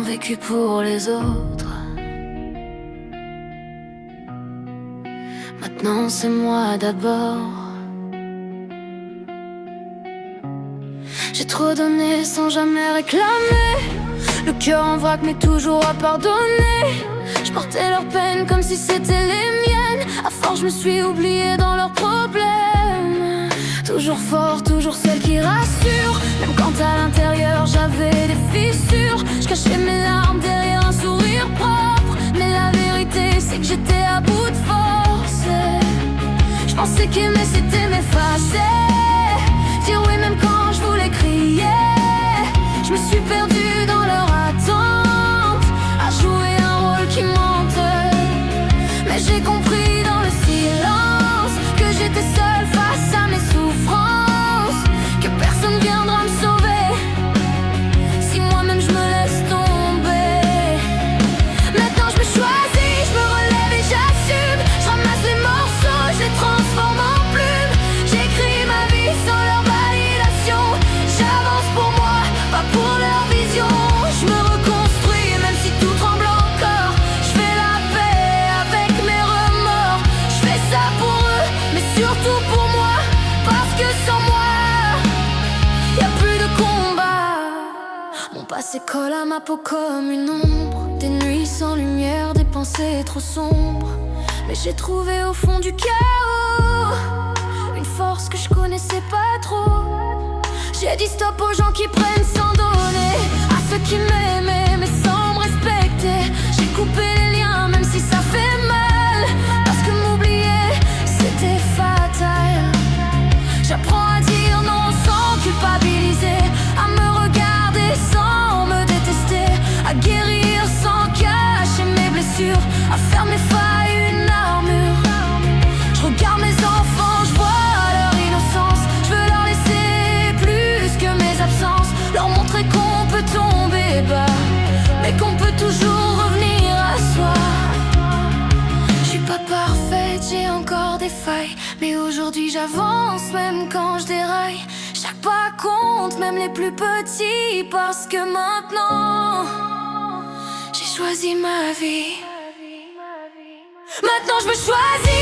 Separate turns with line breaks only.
vécu pour les autres. Maintenant c'est moi d'abord. J'ai trop donné sans jamais réclamer. Le cœur en vrac mais toujours à pardonner. Je portais leurs peines comme si c'était les miennes. À force je me suis oubliée dans leurs problèmes. Toujours fort, toujours celle qui rassure. Même quand à l'intérieur j'avais des fissures. Je cachais mes larmes derrière un sourire propre. Mais la vérité c'est que j'étais à bout de force. Je pensais qu'aimer c'était m'effacer. Dire oui même quand je voulais crier. Je me suis perdue dans leur attente, à jouer un rôle qui mente. Mais j'ai compris dans le silence que j'étais seule face à mes souffrances, que personne viendra me sauver si moi-même je me laisse tomber. Maintenant je me choisis, je me relève et j'assume. Je ramasse les morceaux, je les transforme en plumes. J'écris ma vie sans leur validation. J'avance pour moi, pas pour leur vision. Je me reconstruis et même si tout tremble encore, je fais la paix avec mes remords. Je fais ça pour eux, mais surtout pour moi, parce que sans moi, y a plus de combat. Mon passé colle à ma peau comme une ombre. Des nuits sans lumière, des pensées trop sombres. Mais j'ai trouvé au fond du chaos une force que je connaissais pas trop. J'ai dit stop aux gens qui prennent sans donner, à ceux qui m'aimaient mais sans me respecter. J'ai coupé les liens même si ça fait mal, parce que m'oublier c'était fatal. J'apprends à dire non sans culpabiliser, à me regarder sans me détester, à guérir sans cacher mes blessures, à faire mes failles une armure. Je regarde mes enfants, je vois leur innocence. Je veux leur laisser plus que mes absences, leur montrer qu'on peut tomber bas, mais qu'on peut toujours revenir à soi. Je suis pas parfaite, j'ai encore des failles, mais aujourd'hui j'avance même quand je déraille. Chaque pas compte, même les plus petits, parce que maintenant j'ai choisi ma vie. Maintenant je me choisis.